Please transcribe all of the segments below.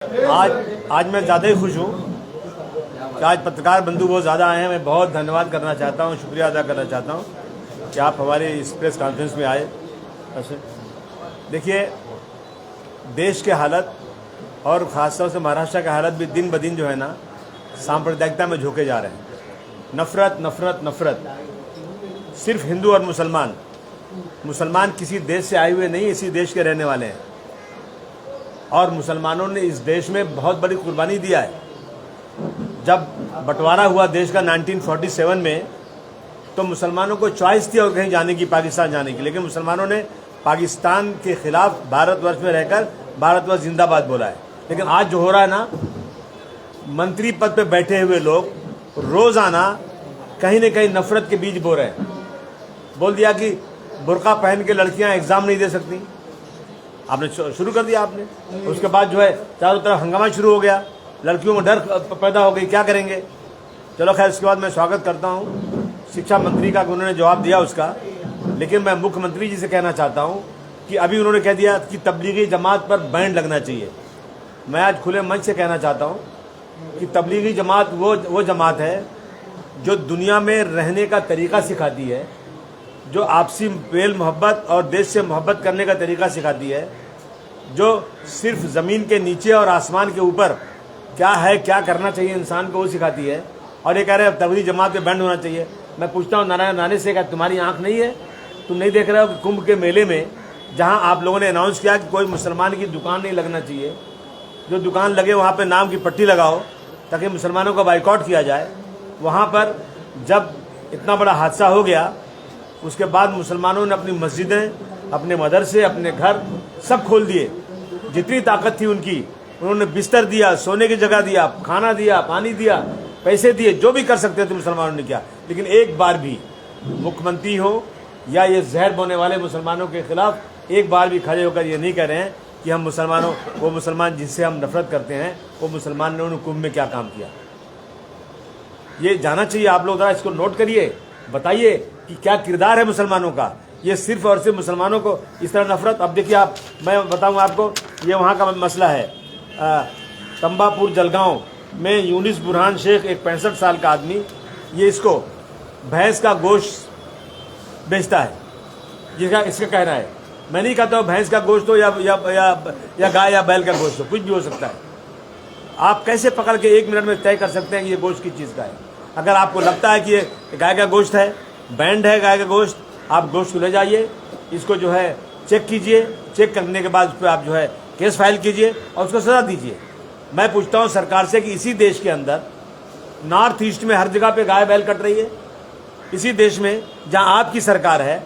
आज मैं ज़्यादा ही खुश हूँ कि आज पत्रकार बंधु बहुत ज़्यादा आए हैं। मैं बहुत धन्यवाद करना चाहता हूँ, शुक्रिया अदा करना चाहता हूँ कि आप हमारे इस प्रेस कॉन्फ्रेंस में आए। देखिए, देश के हालत और ख़ासतौर से महाराष्ट्र का हालत भी दिन ब दिन जो है ना सांप्रदायिकता में झोंके जा रहे हैं। नफ़रत नफ़रत नफ़रत, सिर्फ हिंदू और मुसलमान किसी देश से आए हुए नहीं, इसी देश के रहने वाले हैं और मुसलमानों ने इस देश में बहुत बड़ी कुर्बानी दिया है। जब बंटवारा हुआ देश का 1947 में, तो मुसलमानों को चॉइस थी और कहीं जाने की, पाकिस्तान जाने की, लेकिन मुसलमानों ने पाकिस्तान के खिलाफ भारतवर्ष में रहकर भारतवर्ष जिंदाबाद बोला है। लेकिन आज जो हो रहा है ना, मंत्री पद पे बैठे हुए लोग रोजाना कहीं न कहीं नफरत के बीज बो रहे हैं। बोल दिया कि बुर्का पहन के लड़कियां एग्जाम नहीं दे सकती, आपने शुरू कर दिया आपने। उसके बाद जो है चारों तरफ हंगामा शुरू हो गया, लड़कियों में डर पैदा हो गई, क्या करेंगे। चलो खैर, इसके बाद मैं स्वागत करता हूँ शिक्षा मंत्री का, उन्होंने जवाब दिया उसका। लेकिन मैं मुख्यमंत्री जी से कहना चाहता हूँ कि अभी उन्होंने कह दिया कि तबलीगी जमात पर बैन लगना चाहिए। मैं आज खुले मंच से कहना चाहता हूँ कि तबलीगी जमात वो जमात है जो दुनिया में रहने का तरीका सिखाती है, जो आपसी मेल मोहब्बत और देश से मोहब्बत करने का तरीका सिखाती है, जो सिर्फ ज़मीन के नीचे और आसमान के ऊपर क्या है, क्या करना चाहिए इंसान को, वो सिखाती है। और ये कह रहे हैं तबलीगी जमात पे बैंड होना चाहिए। मैं पूछता हूँ नारायण राणे से, क्या तुम्हारी आंख नहीं है? तुम नहीं देख रहे हो कि कुंभ के मेले में जहाँ आप लोगों ने अनाउंस किया कि कोई मुसलमान की दुकान नहीं लगना चाहिए, जो दुकान लगे वहाँ पर नाम की पट्टी लगाओ ताकि मुसलमानों का बाइकआउट किया जाए। वहाँ पर जब इतना बड़ा हादसा हो गया, उसके बाद मुसलमानों ने अपनी मस्जिदें, अपने मदरसे, अपने घर सब खोल दिए। जितनी ताकत थी उनकी, उन्होंने बिस्तर दिया, सोने की जगह दिया, खाना दिया, पानी दिया, पैसे दिए, जो भी कर सकते थे मुसलमानों ने किया। लेकिन एक बार भी मुख्यमंत्री हो या ये जहर बोने वाले मुसलमानों के खिलाफ एक बार भी खड़े होकर ये नहीं कह रहे हैं कि हम मुसलमानों, वो मुसलमान जिससे हम नफरत करते हैं, वो मुसलमान ने उन्होंने कुंभ में क्या काम किया। ये जाना चाहिए। आप लोग जरा इसको नोट करिए, बताइए कि क्या किरदार है मुसलमानों का। ये सिर्फ और सिर्फ मुसलमानों को इस तरह नफरत। अब देखिए, आप, मैं बताऊं आपको, ये वहाँ का मसला है। तंबापुर जलगांव में यूनिस बुरहान शेख, एक 65 साल का आदमी, ये इसको भैंस का गोश्त बेचता है, इसका कहना है। मैं नहीं कहता हूँ भैंस का गोश्त हो या गाय या बैल का गोश्त हो, कुछ भी हो सकता है। आप कैसे पकड़ के 1 मिनट में तय कर सकते हैं कि ये गोश्त किस चीज़ का है? अगर आपको लगता है कि ये गाय का गोश्त है, बैंड है गाय का गोश्त, आप गोश्त को ले जाइए, इसको जो है चेक कीजिए, चेक करने के बाद उस पर आप जो है केस फाइल कीजिए और उसको सजा दीजिए। मैं पूछता हूँ सरकार से कि इसी देश के अंदर नॉर्थ ईस्ट में हर जगह पे गाय बैल कट रही है। इसी देश में जहाँ आपकी सरकार है,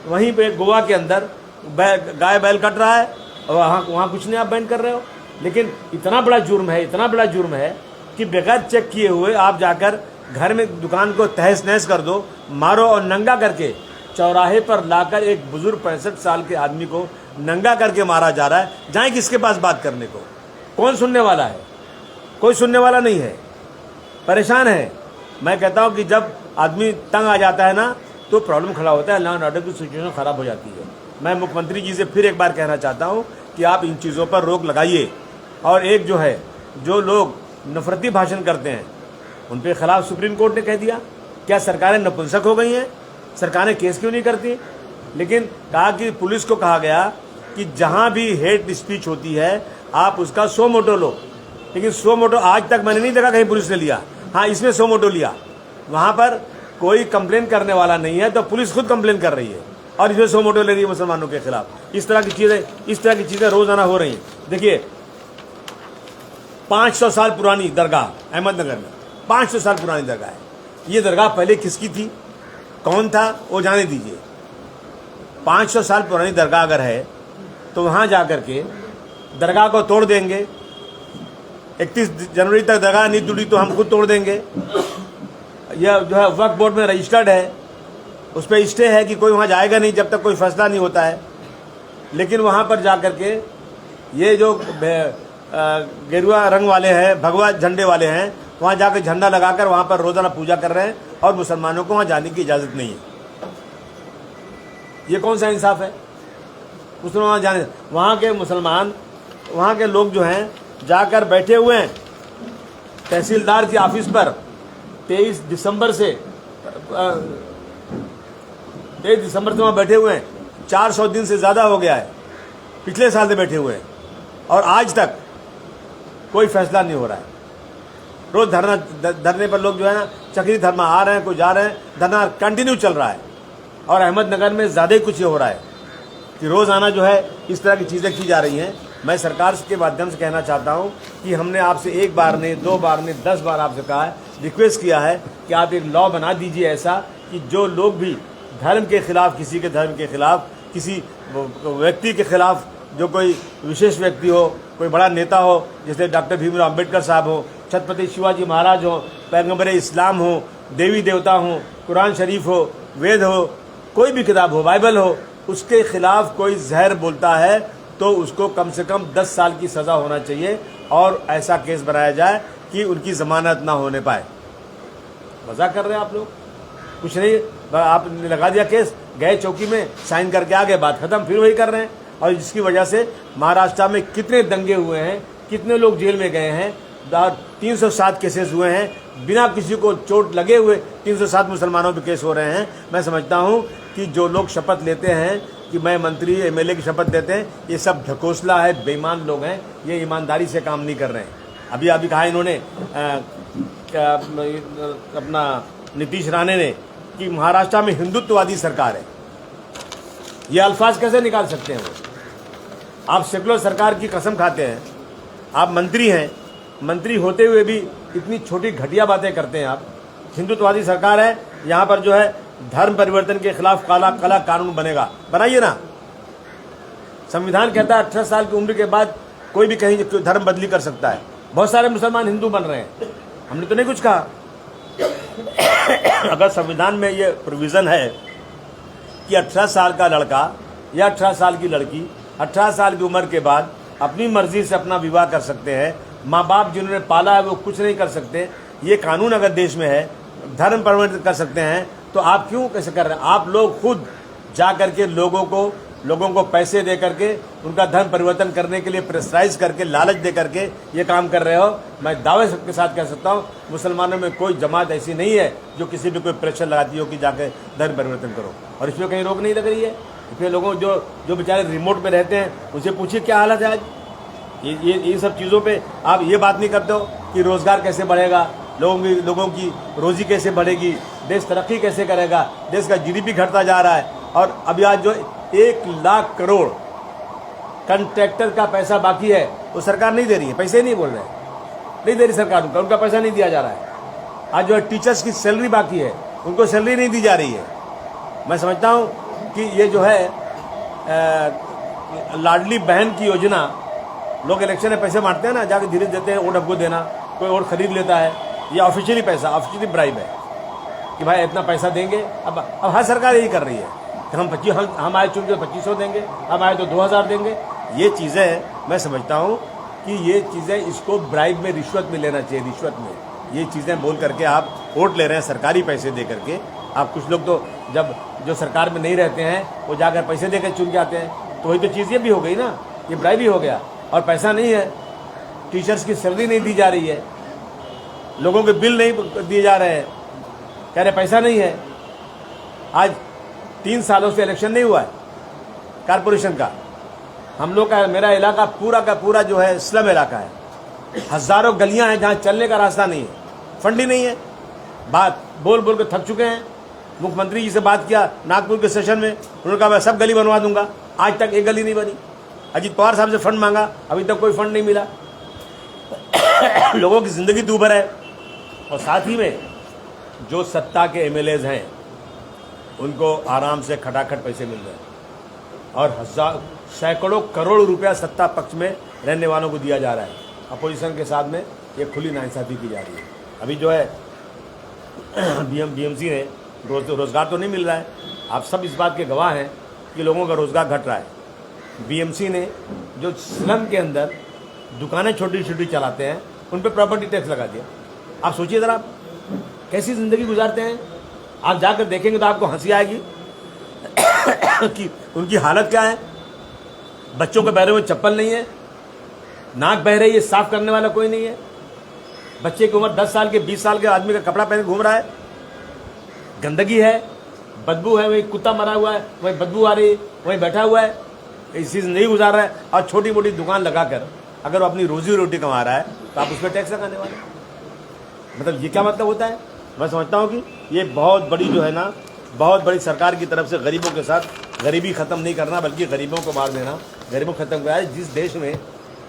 वहीं पे गोवा के अंदर गाय बैल कट रहा है और वहाँ कुछ नहीं आप बैन कर रहे हो। लेकिन इतना बड़ा जुर्म है कि बगैर चेक किए हुए आप जाकर घर में दुकान को तहस नहस कर दो, मारो और नंगा करके चौराहे पर लाकर एक बुजुर्ग 65 साल के आदमी को नंगा करके मारा जा रहा है। जाए किसके पास बात करने को? कौन सुनने वाला है? कोई सुनने वाला नहीं है, परेशान है। मैं कहता हूं कि जब आदमी तंग आ जाता है ना, तो प्रॉब्लम खड़ा होता है, लॉ एंड ऑर्डर की सिचुएशन खराब हो जाती है। मैं मुख्यमंत्री जी से फिर एक बार कहना चाहता हूँ कि आप इन चीज़ों पर रोक लगाइए। और एक जो है, जो लोग नफरती भाषण करते हैं, उन पे खिलाफ सुप्रीम कोर्ट ने कह दिया। क्या सरकारें नपुंसक हो गई हैं? सरकारें केस क्यों नहीं करती? लेकिन कहा कि पुलिस को कहा गया कि जहां भी हेट स्पीच होती है आप उसका 100 मोटो लो। लेकिन 100 मोटो आज तक मैंने नहीं देखा कहीं पुलिस ने लिया। हाँ, इसमें 100 मोटो लिया। वहां पर कोई कंप्लेन करने वाला नहीं है, तो पुलिस खुद कंप्लेन कर रही है और इसमें 100 मोटो ले रही है मुसलमानों के खिलाफ। इस तरह की चीजें रोजाना हो रही हैं। देखिए, 500 साल पुरानी दरगाह अहमदनगर में, 500 साल पुरानी दरगाह है। ये दरगाह पहले किसकी थी, कौन था, वो जाने दीजिए। 500 साल पुरानी दरगाह अगर है तो वहाँ जा कर के दरगाह को तोड़ देंगे। 31 जनवरी तक दरगाह नहीं टूटी तो हम खुद तोड़ देंगे। यह जो है वक्फ बोर्ड में रजिस्टर्ड है, उस पर स्टे है कि कोई वहाँ जाएगा नहीं जब तक कोई फैसला नहीं होता है। लेकिन वहाँ पर जा कर के ये जो गेरुआ रंग वाले हैं, भगवा झंडे वाले हैं, वहाँ जाकर झंडा लगाकर वहाँ पर रोजाना पूजा कर रहे हैं और मुसलमानों को वहाँ जाने की इजाज़त नहीं है। ये कौन सा इंसाफ है? मुसलमान जाने, वहाँ के मुसलमान, वहाँ के लोग जो हैं जाकर बैठे हुए हैं तहसीलदार के ऑफिस पर 23 दिसंबर से वहाँ बैठे हुए हैं। 400 दिन से ज़्यादा हो गया है, पिछले साल से बैठे हुए हैं और आज तक कोई फैसला नहीं हो रहा है। रोज़ धरने पर लोग जो है ना चक्री धर्मा आ रहे हैं, कोई जा रहे हैं, धरना कंटिन्यू चल रहा है। और अहमदनगर में ज़्यादा ही कुछ ये हो रहा है कि रोज़ाना जो है इस तरह की चीज़ें की जा रही हैं। मैं सरकार के माध्यम से कहना चाहता हूं कि हमने आपसे 1 बार नहीं, 2 बार नहीं, 10 बार आपसे कहा है, रिक्वेस्ट किया है कि आप एक लॉ बना दीजिए ऐसा कि जो लोग भी धर्म के खिलाफ, किसी के धर्म के खिलाफ, किसी व्यक्ति के खिलाफ, जो कोई विशेष व्यक्ति हो, कोई बड़ा नेता हो, जैसे डॉक्टर भीमराव अम्बेडकर साहब हो, छत्रपति शिवाजी महाराज हो, पैगम्बर इस्लाम हो, देवी देवता हो, कुरान शरीफ हो, वेद हो, कोई भी किताब हो, बाइबल हो, उसके खिलाफ कोई जहर बोलता है तो उसको कम से कम 10 साल की सज़ा होना चाहिए और ऐसा केस बनाया जाए कि उनकी ज़मानत ना होने पाए। मजाक कर रहे हैं आप लोग? कुछ नहीं, आपने लगा दिया केस, गए चौकी में, साइन करके आ गए, बात खत्म, फिर वही कर रहे हैं। और जिसकी वजह से महाराष्ट्र में कितने दंगे हुए हैं, कितने लोग जेल में गए हैं, 307 केसेस हुए हैं, बिना किसी को चोट लगे हुए 307 मुसलमानों पे केस हो रहे हैं। मैं समझता हूँ कि जो लोग शपथ लेते हैं कि मैं मंत्री एमएलए की शपथ देते हैं, ये सब ढकोसला है, बेईमान लोग हैं, ये ईमानदारी से काम नहीं कर रहे हैं। अभी कहा इन्होंने अपना नीतीश राणे ने कि महाराष्ट्र में हिंदुत्ववादी सरकार है। ये अल्फाज कैसे निकाल सकते हैं वो? आप सेकुलर सरकार की कसम खाते हैं, आप मंत्री हैं, मंत्री होते हुए भी इतनी छोटी घटिया बातें करते हैं आप। हिंदुत्ववादी सरकार है, यहाँ पर जो है धर्म परिवर्तन के खिलाफ काला कानून बनेगा, बनाइए ना। संविधान कहता है 18 साल की उम्र के बाद कोई भी कहीं धर्म बदली कर सकता है। बहुत सारे मुसलमान हिंदू बन रहे हैं, हमने तो नहीं कुछ कहा। अगर संविधान में ये प्रोविज़न है कि 18 साल का लड़का या 18 साल की लड़की 18 साल की उम्र के बाद अपनी मर्जी से अपना विवाह कर सकते हैं, माँ बाप जिन्होंने पाला है वो कुछ नहीं कर सकते, ये कानून अगर देश में है, धर्म परिवर्तन कर सकते हैं, तो आप क्यों कैसे कर रहे हैं? आप लोग खुद जा करके लोगों को पैसे दे करके उनका धर्म परिवर्तन करने के लिए प्रेशराइज करके, लालच दे करके ये काम कर रहे हो। मैं दावे के साथ कह सकता हूँ मुसलमानों में कोई जमात ऐसी नहीं है जो किसी पे कोई प्रेशर लगाती हो कि जाकर धर्म परिवर्तन करो, और इसमें कहीं रोक नहीं लग रही है। इसमें लोगों जो बेचारे रिमोट में रहते हैं उनसे पूछिए क्या हालत है आज। ये सब चीज़ों पे आप ये बात नहीं करते हो कि रोज़गार कैसे बढ़ेगा, लोगों की रोज़ी कैसे बढ़ेगी, देश तरक्की कैसे करेगा, देश का जीडीपी घटता जा रहा है। और अभी आज जो 1 लाख करोड़ कंट्रैक्टर का पैसा बाकी है वो सरकार नहीं दे रही है, पैसे नहीं बोल रहे हैं, नहीं दे रही सरकार, उनका पैसा नहीं दिया जा रहा है। आज जो है टीचर्स की सैलरी बाकी है, उनको सैलरी नहीं दी जा रही है। मैं समझता हूँ कि ये जो है लाडली बहन की योजना, लोग इलेक्शन में पैसे मारते हैं ना, जाके धीरे देते हैं, वोट हमको देना, कोई और खरीद लेता है, ये ऑफिशियली पैसा, ऑफिशियली ब्राइब है कि भाई इतना पैसा देंगे। अब हर सरकार यही कर रही है कि हम आए चुन के 2500 देंगे, हम आए तो 2000 देंगे। ये चीज़ें मैं समझता हूँ कि ये चीज़ें इसको ब्राइब में, रिश्वत में लेना चाहिए। रिश्वत में ये चीज़ें बोल करके आप वोट ले रहे हैं सरकारी पैसे दे करके। आप कुछ लोग तो जब जो सरकार में नहीं रहते हैं वो जाकर पैसे देकर चुन के आते हैं, तो वही तो चीज़ ये भी हो गई ना, ये ब्राइब ही हो गया। और पैसा नहीं है, टीचर्स की सैलरी नहीं दी जा रही है, लोगों के बिल नहीं दिए जा रहे हैं, कह रहे पैसा नहीं है। आज 3 सालों से इलेक्शन नहीं हुआ है कारपोरेशन का। हम लोग का, मेरा इलाका पूरा का पूरा जो है स्लम इलाका है, हज़ारों गलियां हैं जहां चलने का रास्ता नहीं है, फंड ही नहीं है। बात बोल बोल के थक चुके हैं। मुख्यमंत्री जी से बात किया नागपुर के सेशन में, उन्होंने कहा मैं सब गली बनवा दूंगा, आज तक एक गली नहीं बनी। अजीत पवार साहब से फंड मांगा, अभी तक कोई फंड नहीं मिला। लोगों की ज़िंदगी दूभर है। और साथ ही में जो सत्ता के एमएलएज हैं उनको आराम से खटाखट पैसे मिल रहे हैं और सैकड़ों करोड़ रुपया सत्ता पक्ष में रहने वालों को दिया जा रहा है। अपोजिशन के साथ में ये खुली नाइंसाफ़ी की जा रही है। अभी जो है बीएमसी ने रोज़गार तो नहीं मिल रहा है, आप सब इस बात के गवाह हैं कि लोगों का रोज़गार घट रहा है। बीएमसी ने जो स्लम के अंदर दुकानें छोटी छोटी चलाते हैं उन पर प्रॉपर्टी टैक्स लगा दिया। आप सोचिए ज़रा कैसी ज़िंदगी गुजारते हैं। आप जाकर देखेंगे तो आपको हंसी आएगी कि उनकी हालत क्या है। बच्चों के पैरों में चप्पल नहीं है, नाक बह रही है, साफ करने वाला कोई नहीं है। बच्चे की उम्र 10 साल के 20 साल के आदमी का कपड़ा पहन घूम रहा है, गंदगी है, बदबू है, वही कुत्ता मरा हुआ है, वही बदबू आ रही है, वही बैठा हुआ है, इसी से नहीं गुजार रहा है। और छोटी मोटी दुकान लगाकर अगर वो अपनी रोजी रोटी कमा रहा है तो आप उस पर टैक्स लगाने वाले, मतलब ये क्या मतलब होता है? मैं समझता हूँ कि ये बहुत बड़ी जो है ना, बहुत बड़ी सरकार की तरफ से गरीबों के साथ गरीबी ख़त्म नहीं करना बल्कि गरीबों को मार देना, गरीबों को ख़त्म करना है। जिस देश में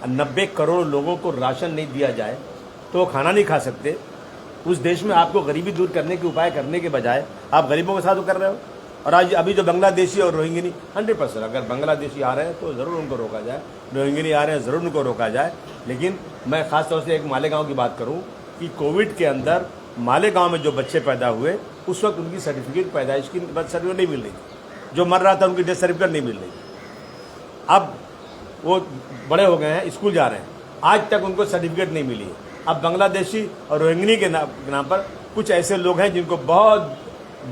90 करोड़ लोगों को राशन नहीं दिया जाए तो वो खाना नहीं खा सकते, उस देश में आपको गरीबी दूर करने के उपाय करने के बजाय आप गरीबों के साथ वो कर रहे हो। और आज अभी जो बांग्लादेशी और रोहिंग्यानी 100%, अगर बांग्लादेशी आ रहे हैं तो ज़रूर उनको रोका जाए, रोहिंग्यानी आ रहे हैं ज़रूर उनको रोका जाए। लेकिन मैं ख़ास तौर से एक मालेगांव की बात करूं कि कोविड के अंदर मालेगांव में जो बच्चे पैदा हुए उस वक्त उनकी सर्टिफिकेट, पैदाइश की बर्थ सर्टिफिकेट नहीं मिल रही थी, जो मर रहा था उनकी डेथ सर्टिफिकेट नहीं मिल रही थी। अब वो बड़े हो गए हैं, स्कूल जा रहे हैं, आज तक उनको सर्टिफिकेट नहीं मिली है। अब बांग्लादेशी और रोहिंग्यानी के नाम पर कुछ ऐसे लोग हैं जिनको बहुत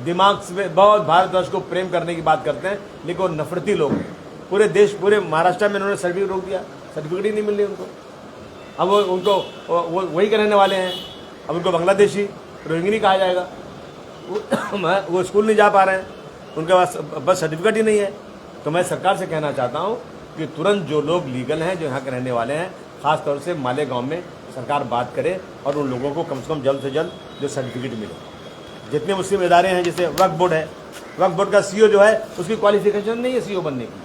दिमाग से बहुत भारतवर्ष को प्रेम करने की बात करते हैं, लेकिन वो नफरती लोग हैं। पूरे देश, पूरे महाराष्ट्र में उन्होंने सर्टिफिकेट रोक दिया, सर्टिफिकेट ही नहीं मिल रही उनको। अब वो उनको वो वही रहने वाले हैं, अब उनको बांग्लादेशी रोहिंग्यानी कहा जाएगा। वो स्कूल नहीं जा पा रहे हैं, उनके पास बस सर्टिफिकेट ही नहीं है। तो मैं सरकार से कहना चाहता हूँ कि तुरंत जो लोग लीगल हैं, जो यहाँ के रहने वाले हैं, ख़ास तौर से मालेगांव में सरकार बात करे और उन लोगों को कम से कम जल्द से जल्द जो सर्टिफिकेट मिले। जितने मुस्लिम इदारे हैं, जैसे वक्फ बोर्ड है, वक्फ बोर्ड का सीईओ जो है उसकी क्वालिफिकेशन नहीं है सीईओ बनने की,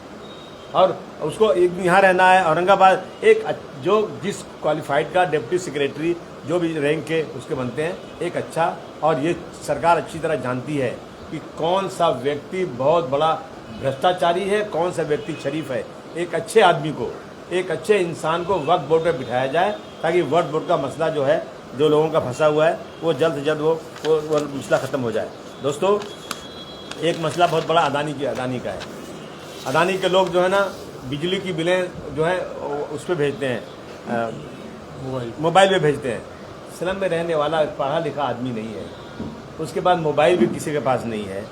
और उसको यहाँ रहना है औरंगाबाद। एक जो जिस क्वालिफाइड का डिप्टी सेक्रेटरी जो भी रैंक के उसके बनते हैं, एक अच्छा, और ये सरकार अच्छी तरह जानती है कि कौन सा व्यक्ति बहुत बड़ा भ्रष्टाचारी है, कौन सा व्यक्ति शरीफ है। एक अच्छे आदमी को, एक अच्छे इंसान को वक्फ बोर्ड पर बिठाया जाए ताकि वक्फ बोर्ड का मसला जो है, जो लोगों का फंसा हुआ है, वो जल्द से जल्द वो मसला ख़त्म हो जाए। दोस्तों, एक मसला बहुत बड़ा अदानी का है। अदानी के लोग जो है ना, बिजली की बिलें जो है उस पर भेजते हैं, मोबाइल पे भेजते हैं। स्लम में रहने वाला पढ़ा लिखा आदमी नहीं है, उसके बाद मोबाइल भी किसी के पास नहीं है,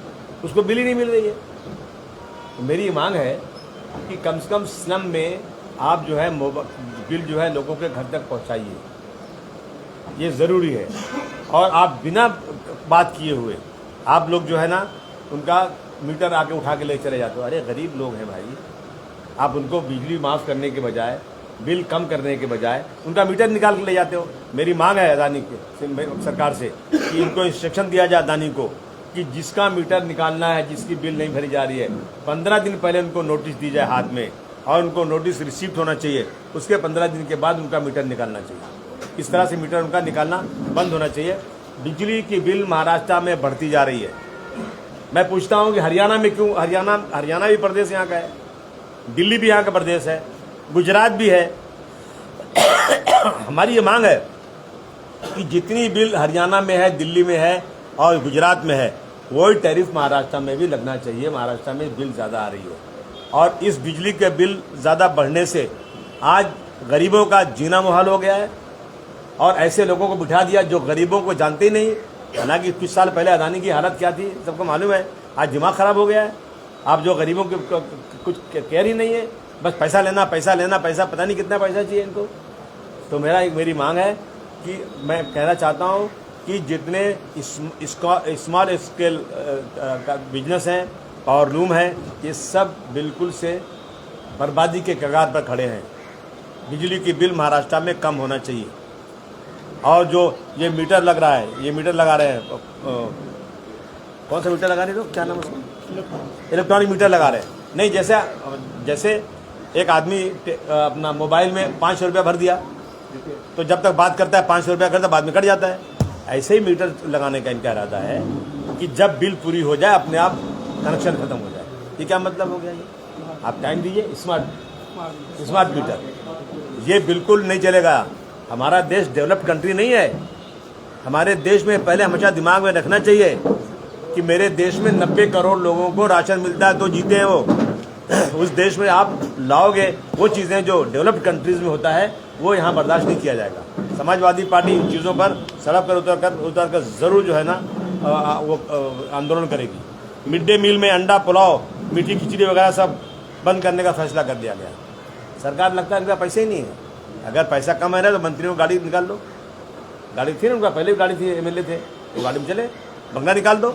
उसको बिल ही नहीं मिल रही है। तो मेरी मांग है कि कम से कम स्लम में आप जो है बिल जो है लोगों के घर तक पहुंचाइए, ये ज़रूरी है। और आप बिना बात किए हुए आप लोग जो है ना, उनका मीटर आके उठा के ले चले जाते हो। अरे गरीब लोग हैं भाई, आप उनको बिजली माफ़ करने के बजाय, बिल कम करने के बजाय उनका मीटर निकाल के ले जाते हो। मेरी मांग है अदानी के सरकार से कि इनको इंस्ट्रक्शन दिया जाए अदानी को कि जिसका मीटर निकालना है, जिसकी बिल नहीं भरी जा रही है, 15 दिन पहले उनको नोटिस दी जाए हाथ में, और उनको नोटिस रिसीव्ड होना चाहिए। उसके 15 दिन के बाद उनका मीटर निकालना चाहिए। इस तरह से मीटर उनका निकालना बंद होना चाहिए। बिजली की बिल महाराष्ट्र में बढ़ती जा रही है। मैं पूछता हूं कि हरियाणा में क्यों? हरियाणा भी प्रदेश यहाँ का है, दिल्ली भी यहाँ का प्रदेश है, गुजरात भी है। हमारी ये मांग है कि जितनी बिल हरियाणा में है, दिल्ली में है और गुजरात में है, वही टैरिफ महाराष्ट्र में भी लगना चाहिए। महाराष्ट्र में बिल ज़्यादा आ रही है, और इस बिजली के बिल ज़्यादा बढ़ने से आज गरीबों का जीना मुहाल हो गया है, और ऐसे लोगों को बिठा दिया जो गरीबों को जानते ही नहीं। हालांकि कुछ साल पहले अदानी की हालत क्या थी सबको मालूम है। आज दिमाग खराब हो गया है। आप जो गरीबों के कुछ केयर ही नहीं है, बस पैसा लेना, पैसा लेना, पैसा, पता नहीं कितना पैसा चाहिए इनको। तो मेरी मांग है कि मैं कहना चाहता हूँ कि जितने स्मॉल स्केल का बिजनेस हैं, पावर लूम है, ये सब बिल्कुल से बर्बादी के कगार पर खड़े हैं। बिजली की बिल महाराष्ट्र में कम होना चाहिए। और जो ये मीटर लग रहा है, ये मीटर लगा रहे हैं, कौन सा मीटर लगा रहे हो, क्या नाम उसका? इलेक्ट्रॉनिक मीटर लगा रहे हैं। नहीं, जैसे एक आदमी अपना मोबाइल में 500 रुपया भर दिया, तो जब तक बात करता है 500 रुपया करता है, बाद में कट जाता है। ऐसे ही मीटर लगाने का इनका इरादा है कि जब बिल पूरी हो जाए अपने आप कनेक्शन खत्म हो जाए। ये क्या मतलब हो गया? ये आप टाइम दीजिए। स्मार्ट मीटर ये बिल्कुल नहीं चलेगा। हमारा देश डेवलप्ड कंट्री नहीं है। हमारे देश में पहले हमेशा दिमाग में रखना चाहिए कि मेरे देश में 90 करोड़ लोगों को राशन मिलता है तो जीते हैं वो। उस देश में आप लाओगे वो चीज़ें जो डेवलप्ड कंट्रीज़ में होता है, वो यहाँ बर्दाश्त नहीं किया जाएगा। समाजवादी पार्टी इन चीज़ों पर सड़क पर उतर कर ज़रूर जो है ना वो आंदोलन करेगी। मिड डे मील में अंडा, पुलाव, मीठी खिचड़ी वगैरह सब बंद करने का फैसला कर दिया गया। सरकार लगता है इनका पैसे ही नहीं है। अगर पैसा कम है ना तो मंत्रियों को गाड़ी निकाल दो, गाड़ी थी ना उनका, पहले भी गाड़ी थी, एमएलए थे, तो गाड़ी में चले, बंगला निकाल दो,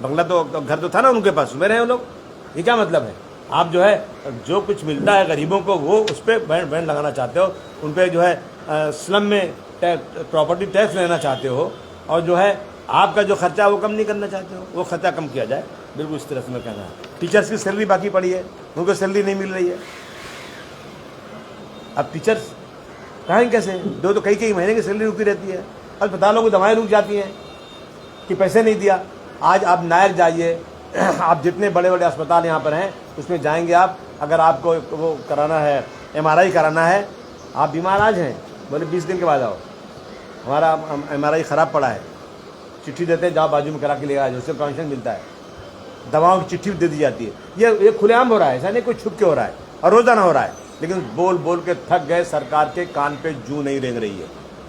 बंगला तो घर तो था ना उनके पास, में रहे वो लोग। ये क्या मतलब है? आप जो है जो कुछ मिलता है गरीबों को वो उस पर बैंड लगाना चाहते हो, उन पर जो है स्लम में प्रॉपर्टी टैक्स लेना चाहते हो, और जो है आपका जो खर्चा वो कम नहीं करना चाहते हो, वो खर्चा कम किया जाए। बिल्कुल इस तरह से मैं कहना है। टीचर्स की सैलरी बाकी पड़ी है, उनको सैलरी नहीं मिल रही है। अब टीचर्स कहें कैसे? दो तो कई महीने की सैलरी रुकी रहती है, अस्पतालों की दवाएं रुक जाती हैं कि पैसे नहीं दिया। आज आप नायक जाइए, आप जितने बड़े बड़े अस्पताल यहाँ पर हैं उसमें जाएंगे आप, अगर आपको वो कराना है, MRI कराना है, आप बीमार आज हैं, बोले 20 दिन के बाद आओ, हमारा MRI ख़राब पड़ा है, चिट्ठी देते हैं, जाओ बाजू में करा के ले आए, उससे कमीशन मिलता है, दवाओं की चिट्ठी दे दी जाती है। ये खुलेआम हो रहा है, ऐसा नहीं कोई छुप के हो रहा है, और रोज़ाना हो रहा है। लेकिन बोल बोल के थक गए, सरकार के कान पे जूं नहीं रेंग रही है।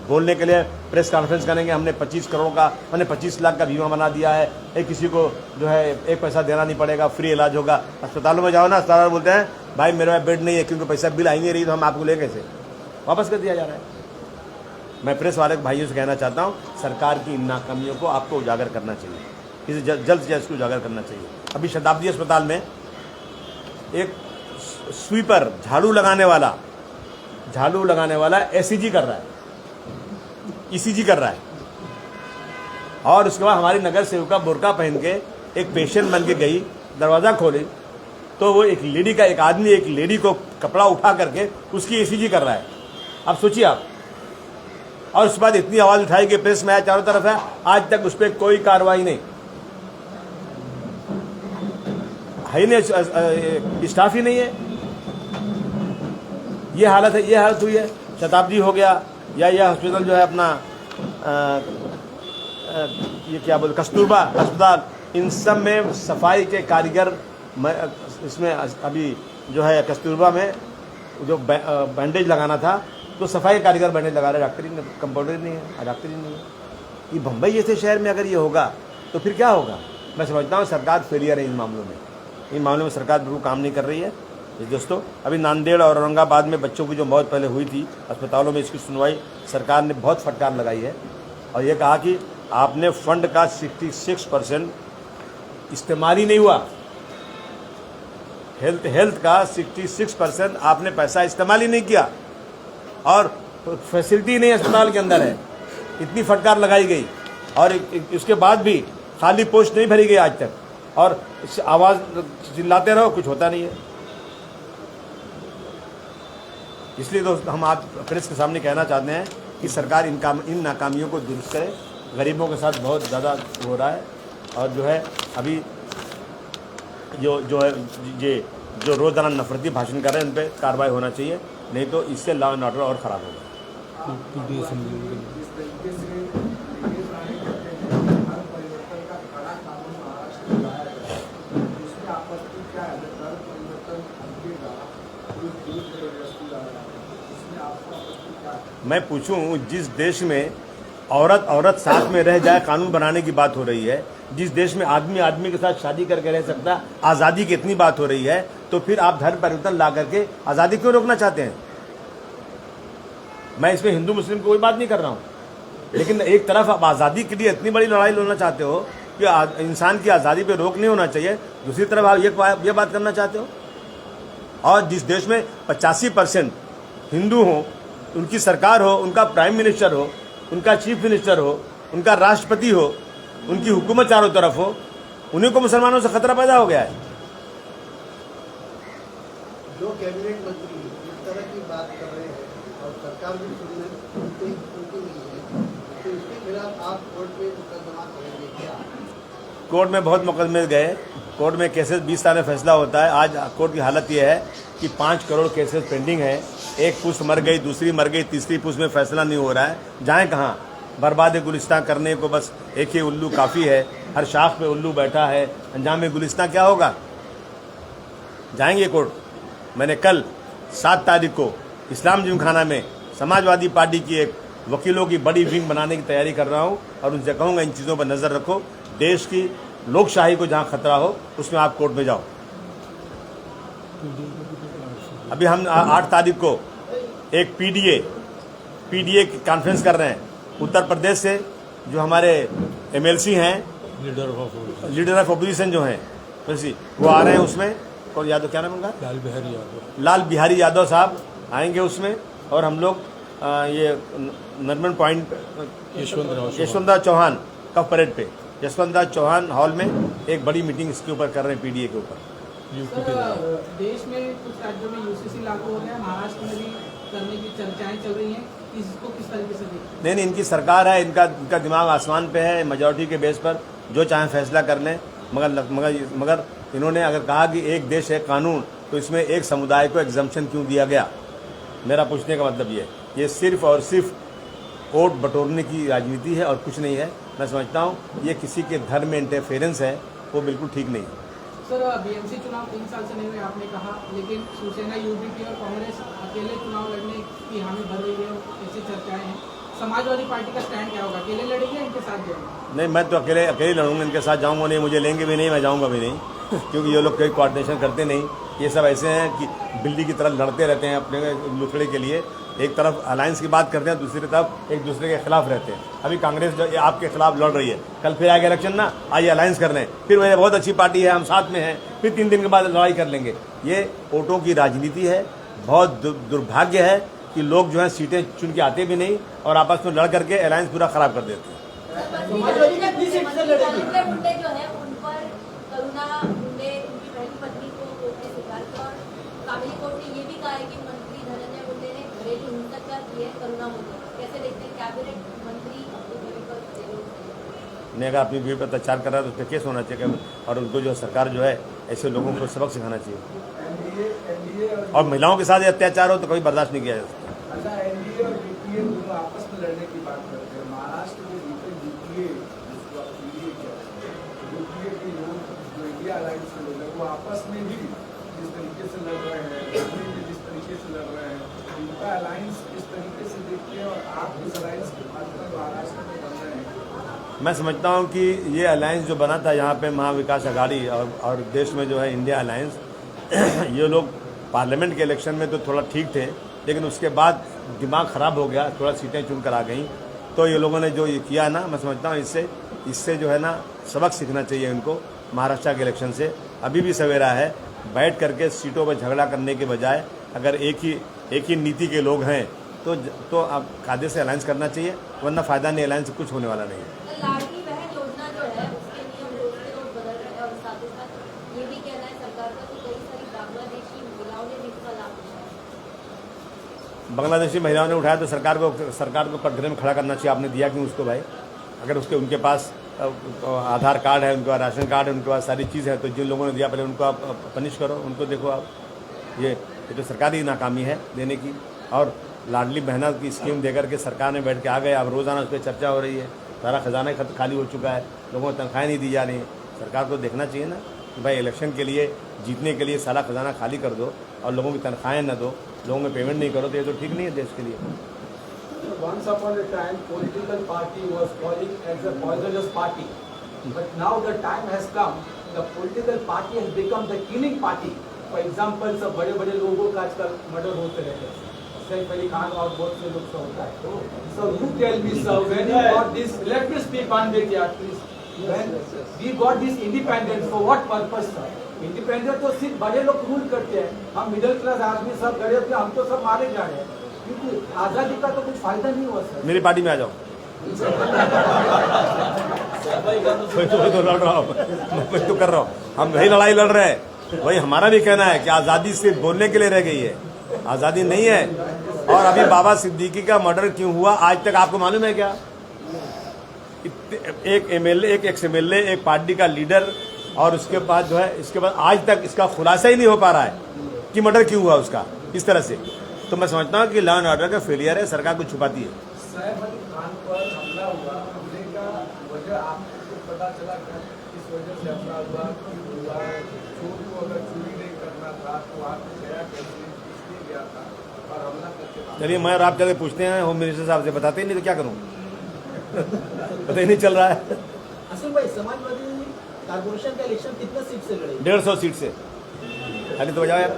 बोलने के लिए प्रेस कॉन्फ्रेंस करेंगे, हमने 25 करोड़ का, हमने 25 लाख का बीमा बना दिया है, किसी को जो है एक पैसा देना नहीं पड़ेगा, फ्री इलाज होगा। अस्पतालों में जाओ ना, अस्पताल बोलते हैं भाई मेरे पास बेड नहीं है, क्योंकि पैसा बिल आई नहीं रही, तो हम आपको ले कैसे, वापस कर दिया जा रहा है। मैं प्रेस वाले भाइयों से कहना चाहता हूँ, सरकार की इन नाकामियों को आपको उजागर करना चाहिए, इसे जल्द से जल्द इसको उजागर करना चाहिए। अभी शताब्दी अस्पताल में एक स्वीपर, झाड़ू लगाने वाला ECG कर रहा है, ECG कर रहा है, और उसके बाद हमारी नगर सेविका बुर्का पहन के एक पेशेंट बन के गई, दरवाज़ा खोली तो वो एक लेडी को कपड़ा उठा करके उसकी ECG कर रहा है। अब सोचिए आप, और उसके बाद इतनी आवाज़ उठाई कि प्रेस में आया, चारों तरफ है, आज तक उस पर कोई कार्रवाई नहीं है, स्टाफ ही नहीं है। ये हालत हुई है। शताब्दी हो गया, या यह हॉस्पिटल जो है अपना ये क्या बोलते, कस्तूरबा अस्पताल, इन सब में सफाई के कारीगर, इसमें अभी जो है कस्तूरबा में जो बैंडेज लगाना था तो सफाई कारीगर बैंडेज लगा रहे, डॉक्टर ही नहीं, कंपाउंडर नहीं है, डॉक्टर ही नहीं है। ये बम्बई जैसे शहर में अगर ये होगा तो फिर क्या होगा? मैं समझता हूँ सरकार फेलियर है इन मामलों में सरकार बिल्कुल काम नहीं कर रही है। दोस्तों, अभी नांदेड़ और औरंगाबाद में बच्चों की जो मौत पहले हुई थी अस्पतालों में, इसकी सुनवाई सरकार ने बहुत फटकार लगाई है, और ये कहा कि आपने फंड का 66% इस्तेमाल ही नहीं हुआ, हेल्थ का 66% आपने पैसा इस्तेमाल ही नहीं किया, और फैसिलिटी नहीं अस्पताल के अंदर है। इतनी फटकार लगाई गई, और इसके बाद भी खाली पोस्ट नहीं भरी गई आज तक, और आवाज़ चिल्लाते रहो, कुछ होता नहीं है। इसलिए दोस्त हम आज प्रेस के सामने कहना चाहते हैं कि सरकार इन नाकामियों को दुरुस्त करे। गरीबों के साथ बहुत ज़्यादा हो रहा है, और जो है अभी जो रोज़ाना नफरती भाषण कर रहे हैं उन पर कार्रवाई होना चाहिए, नहीं तो इससे लॉ एंड ऑर्डर और ख़राब होगा। मैं पूछूं, जिस देश में औरत साथ में रह जाए कानून बनाने की बात हो रही है, जिस देश में आदमी के साथ शादी करके रह सकता है, आज़ादी की इतनी बात हो रही है, तो फिर आप धर्म परिवर्तन ला करके आज़ादी क्यों रोकना चाहते हैं? मैं इसमें हिंदू मुस्लिम कोई बात नहीं कर रहा हूँ, लेकिन एक तरफ आप आज़ादी के लिए इतनी बड़ी लड़ाई लड़ना चाहते हो कि इंसान की आज़ादी पे रोक नहीं होना चाहिए, दूसरी तरफ आप ये बात करना चाहते हो। और जिस देश में 85% हिंदू हों, उनकी सरकार हो, उनका प्राइम मिनिस्टर हो, उनका चीफ मिनिस्टर हो, उनका राष्ट्रपति हो, उनकी हुकूमत चारों तरफ हो, उन्हीं को मुसलमानों से खतरा पैदा हो गया है। जो कैबिनेट मंत्री इस तरह की बात कर रहे हैं और सरकार भी सुनती नहीं है, तो इसके खिलाफ आप कोर्ट में मुकदमा करेंगे क्या? कोर्ट में बहुत मुकदमे गए, कोर्ट में केसेस 20 साल में फैसला होता है। आज कोर्ट की हालत यह है कि 5 करोड़ केसेस पेंडिंग है, एक पुष्ट मर गई, दूसरी मर गई, तीसरी पुष्ट में फैसला नहीं हो रहा है। जाएं कहाँ? बर्बाद गुलिस्तान करने को बस एक ही उल्लू काफ़ी है, हर शाख पे उल्लू बैठा है, अंजाम में गुलिस्तान क्या होगा? जाएंगे कोर्ट। मैंने कल 7 तारीख को इस्लाम जिमखाना में समाजवादी पार्टी की एक वकीलों की बड़ी विंग बनाने की तैयारी कर रहा हूँ, और उनसे कहूँगा इन चीज़ों पर नज़र रखो, देश की लोकशाही को जहाँ खतरा हो उसमें आप कोर्ट में जाओ। अभी हम 8 तारीख को एक पीडीए की कॉन्फ्रेंस कर रहे हैं उत्तर प्रदेश से, जो हमारे एमएलसी हैं, लीडर ऑफ अपोजिशन जो हैं वो आ रहे हैं उसमें। और यादव, क्या नाम है उनका, लाल बिहारी यादव साहब आएंगे उसमें। और हम लोग ये नरमन पॉइंट यशवंतराव चौहान का परेड पे यशवंतराव चौहान हॉल में एक बड़ी मीटिंग इसके ऊपर कर रहे हैं, पीडीए के ऊपर। सर, देश में कुछ राज्यों में यूसीसी लागू हो गया, महाराष्ट्र में भी करने की चर्चाएं चल रही हैं, इसको किस तरीके से देखते हैं? नहीं, इनकी सरकार है, इनका दिमाग आसमान पे है, मेजॉरिटी के बेस पर जो चाहे फैसला कर लें। मगर इन्होंने अगर कहा कि एक देश है कानून, तो इसमें एक समुदाय को एग्जम्पशन क्यों दिया गया? मेरा पूछने का मतलब ये सिर्फ और सिर्फ वोट बटोरने की राजनीति है और कुछ नहीं है। मैं समझता हूँ ये किसी के धर्म में इंटरफेरेंस है, वो बिल्कुल ठीक नहीं है। सर, बीएमसी चुनाव 3 साल से नहीं हुए आपने कहा, लेकिन शिवसेना, यूपीपी और कांग्रेस अकेले चुनाव लड़ने की हामी भर रही है, ऐसी चर्चाएं हैं। समाजवादी पार्टी का स्टैंड क्या होगा? अकेले लड़ेंगे, इनके साथ जाएंगे? नहीं, मैं तो अकेले लड़ूंगा, इनके साथ जाऊंगा नहीं, मुझे लेंगे भी नहीं, मैं जाऊंगा भी नहीं क्योंकि ये लोग कोई कोऑर्डिनेशन करते नहीं। ये सब ऐसे हैं कि बिल्ली की तरह लड़ते रहते हैं अपने लुकड़े के लिए। एक तरफ अलायंस की बात करते हैं, दूसरी तरफ एक दूसरे के खिलाफ रहते हैं। अभी कांग्रेस जो आपके खिलाफ लड़ रही है, कल फिर आगे इलेक्शन ना, आइए अलायंस कर लें, फिर वह बहुत अच्छी पार्टी है, हम साथ में हैं, फिर 3 दिन के बाद लड़ाई कर लेंगे। ये वोटों की राजनीति है। बहुत दुर्भाग्य है कि लोग जो है सीटें चुन के आते भी नहीं और आपस में लड़ करके अलायंस पूरा खराब कर देते हैं। समाजवादी कितनी सीट से लड़ेगी? मुंडे जो है उन पर करुणा मुंडे उनकी पहली पत्नी को कोर्ट ने स्वीकार किया और काबिल कोर्ट ने ये भी कहा है कि मंत्री धनंजय मुंडे ने घरेलू हिंसा की है करुणा मुंडे। कैसे देखते हैं कैबिनेट मंत्री अपनी बीवी पर ने अगर अपनी बीवी पर अत्याचार कर रहा है तो उस पर केस होना चाहिए और उनको जो सरकार जो है ऐसे लोगों को सबक सिखाना चाहिए। और महिलाओं के साथ ये अत्याचार हो तो कभी बर्दाश्त नहीं किया जा सकता। अच्छा, एनडीए और यूपीए दोनों आपस में लड़ने की बात करते हैं। महाराष्ट्र में जीते यूपीए, जिसको आप यूपीए कहते हैं, यूपीए के लोग जो इंडिया अलायंस के लोग हैं वो आपस में भी जिस तरीके से लड़ रहे हैं, दिल्ली में जिस तरीके से लड़ रहे हैं, उनका अलायंस किस तरीके से देखते हैं और आप इस अलायंस के माध्यम से महाराष्ट्र में बन रहे हैं? मैं समझता हूँ कि ये अलायंस जो बना था यहाँ पे महाविकास अघाड़ी और देश में जो है इंडिया अलायंस, ये लोग पार्लियामेंट के इलेक्शन में तो थोड़ा ठीक थे, लेकिन उसके बाद दिमाग ख़राब हो गया, थोड़ा सीटें चुन कर आ गई। तो ये लोगों ने जो ये किया ना, मैं समझता हूँ इससे जो है ना सबक सीखना चाहिए इनको महाराष्ट्र के इलेक्शन से। अभी भी सवेरा है, बैठ करके सीटों पर झगड़ा करने के बजाय अगर एक ही नीति के लोग हैं तो अब कायदे से अलायंस करना चाहिए, वरना फ़ायदा नहीं, अलायंस से कुछ होने वाला नहीं है। लाडली बहन योजना जो है उसके नियम रोज के रोज बदल रहे हैं और साथ ही साथ ये भी कहना है सरकार का कि कई सारी बांग्लादेशी महिलाओं ने भी इसका लाभ उठाया। बांग्लादेशी महिलाओं ने उठाया तो सरकार को कटघरे में खड़ा करना चाहिए। आपने दिया क्यों उसको भाई? अगर उनके पास आधार कार्ड है, उनके पास राशन कार्ड है, उनके पास सारी चीज़ है, तो जिन लोगों ने दिया पहले उनको आप पनिश करो, उनको देखो आप। ये तो सरकारी नाकामी है देने की। और लाडली बहना की स्कीम देकर के सरकार ने बैठ के आ गए, अब रोज़ाना उस पर चर्चा हो रही है, सारा खजाना खाली हो चुका है, लोगों को तनख्वाहें नहीं दी जा रही। सरकार को देखना चाहिए ना कि भाई इलेक्शन के लिए जीतने के लिए सारा खजाना खाली कर दो और लोगों की तनख्वाहें न दो, लोगों में पेमेंट नहीं करो, तो ये तो ठीक नहीं है देश के लिए। Once upon a time, political party was calling as a poisonous party, but now the time has come. The political party has become the killing party. For example, सब बड़े-बड़े लोगों का आजकल मर्डर होते रहते हैं। सैफ अली खान और बहुत से लोग से होता है। So you tell me, sir, when you got this? Let me speak one bit here, please. When we got this independence, for what purpose, sir? Independent तो सिर्फ बड़े लोग रूल करते हैं, हम मिडिल क्लास आदमी सब गरीब थे, हम तो सब मारे जा रहे हैं, क्योंकि आजादी का तो कुछ फायदा नहीं हुआ सर। मेरी पार्टी में आ जाओ। तो लड़ रहा हूँ, मैं तो कर रहा हूँ, हम वही लड़ाई लड़ रहे हैं। वही हमारा भी कहना है कि आज़ादी सिर्फ बोलने के लिए रह गई है, आज़ादी नहीं है। और अभी बाबा सिद्दीकी का मर्डर क्यों हुआ आज तक आपको मालूम है क्या? एक एमएलए, एक एक्स एमएलए, एक पार्टी का लीडर, और उसके बाद जो है इसके बाद आज तक इसका खुलासा ही नहीं हो पा रहा है कि मर्डर क्यों हुआ उसका इस तरह से। तो मैं समझता हूँ कि लॉ एंड ऑर्डर का फेलियर है, सरकार कुछ छुपाती है। सैफ अली खान पर हमला हुआ, हमले का वजह आपको पता चला क्या? किस वजह से हमला हुआ, क्यों हुआ? चोर को अगर चोरी नहीं करना था तो आप गया कैसे, इसलिए गया था और हमला करके। चलिए, मैं और आप चले पूछते हैं होम मिनिस्टर साहब से, बताते ही नहीं तो क्या करूँ? पता ही नहीं चल रहा है। असल भाई, समाजवादी कारपोरेशन का इलेक्शन कितना सीट से लड़े? 150 सीट से। खाली तो बजाओ यार।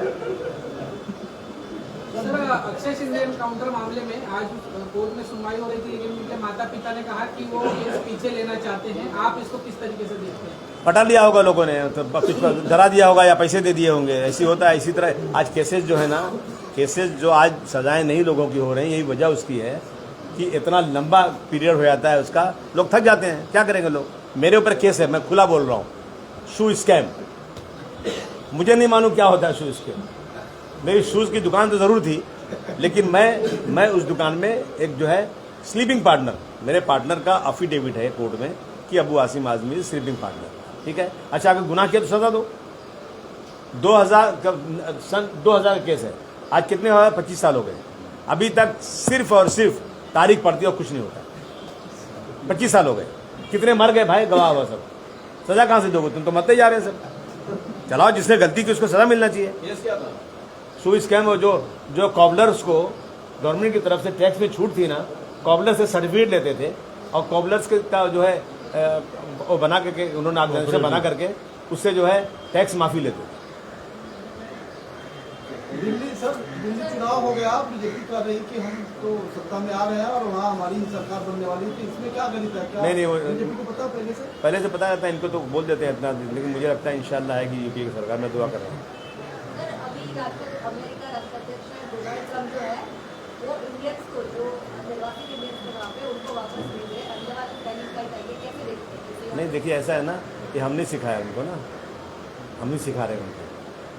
सर, अक्षय शिंदे एनकाउंटर मामले में आज कोर्ट में सुनवाई हो रही थी, लेकिन उनके माता पिता ने कहा कि वो केस पीछे लेना चाहते हैं। आप इसको किस तरीके से देखते हैं? पटा लिया होगा लोगों ने, तो डरा दिया होगा या पैसे दे दिए होंगे, ऐसी होता है। इसी तरह आज केसेस जो है ना, केसेस जो आज सजाएं नहीं लोगों की हो रही, यही वजह उसकी है कि इतना लंबा पीरियड हो जाता है उसका, लोग थक जाते हैं। क्या करेंगे लोग? मेरे ऊपर केस है, मैं खुला बोल रहा हूँ, शू स्कैम। मुझे नहीं मालूम क्या होता है शू स्कैम। मेरी शूज़ की दुकान तो ज़रूर थी, लेकिन मैं उस दुकान में एक जो है स्लीपिंग पार्टनर, मेरे पार्टनर का अफिडेविट है कोर्ट में कि अबू आसिम आजमी स्लीपिंग पार्टनर, ठीक है। अच्छा, अगर गुनाह किया तो सजा दो। 2000 का केस है, आज कितने हो गए? 25 साल हो गए। अभी तक सिर्फ और सिर्फ तारीख पड़ती है और कुछ नहीं होता। 25 साल हो गए, कितने मर गए भाई, गवाह हुआ सब। सजा कहाँ से दोगे? तुम तो मरते जा रहे हैं सब। चलाओ, जिसने गलती की उसको सजा मिलना चाहिए। केस क्या था? शू स्कैम, जो कॉबलर्स को गवर्नमेंट की तरफ से टैक्स में छूट थी ना, कॉबलर से सर्टिफिकेट लेते थे और कॉबलर्स का जो है वो बना करके उन्होंने ऑर्गेनाइजेशन बना करके उससे जो है टैक्स माफी लेते थे। दिल्ली चुनाव हो गया, बीजेपी कर रही कि हम तो सत्ता में आ रहे हैं और वहाँ हमारी सरकार बनने वाली है, तो इसमें क्या गणित है? क्या नहीं, वो बीजेपी को पता पहले से पता रहता है इनको, तो बोल देते हैं इतना, लेकिन मुझे लगता है इंशाल्लाह है कि यूपी की सरकार में दुआ कर रहे हैं। सर, अभी अमेरिका राष्ट्राध्यक्ष डोनाल्ड ट्रम्प जो है वो इंडियंस को, जो निर्वासित इंडियंस थे वहाँ पे, उनको वापस भेजे, अहमदाबाद में पहली फ्लाइट आई है, कैसे देखते हैं? नहीं, देखिए ऐसा है ना कि हमने सिखाया उनको ना, हम नहीं सिखा रहे हैं उनको।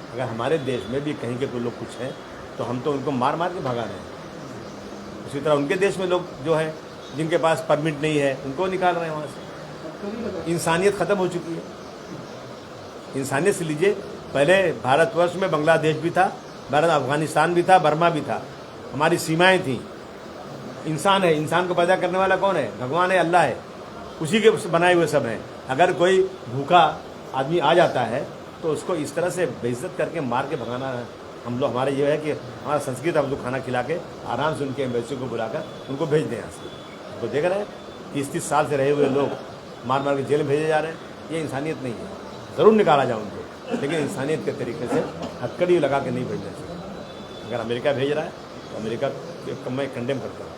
अगर हमारे देश में भी कहीं के कोई लोग कुछ हैं तो हम तो उनको मार मार के भगा रहे हैं। उसी तरह उनके देश में लोग जो हैं जिनके पास परमिट नहीं है उनको निकाल रहे हैं वहाँ से। इंसानियत ख़त्म हो चुकी है। इंसानियत से लीजिए, पहले भारतवर्ष में बांग्लादेश भी था, अफगानिस्तान भी था, बर्मा भी था, हमारी सीमाएं थी। इंसान है, इंसान को पैदा करने वाला कौन है? भगवान है, अल्लाह है, उसी के बनाए हुए सब हैं। अगर कोई भूखा आदमी आ जाता है तो उसको इस तरह से बेइज्जत करके मार के भगाना, हम लोग, हमारे ये है कि हमारा संस्कृत, हम लोग खाना खिला के आराम से उनके एम्बेसी को बुलाकर उनको भेज दें यहाँ से। तो देख रहे हैं 30-30 साल से रहे हुए लोग मार मार के जेल में भेजे जा रहे हैं। ये इंसानियत नहीं है। ज़रूर निकाला जाए उनको, लेकिन इंसानियत के तरीके से हथकड़ी लगा के नहीं भेजना चाहिए। अगर अमेरिका भेज रहा है तो अमेरिका को मैं कंडेम करता हूँ।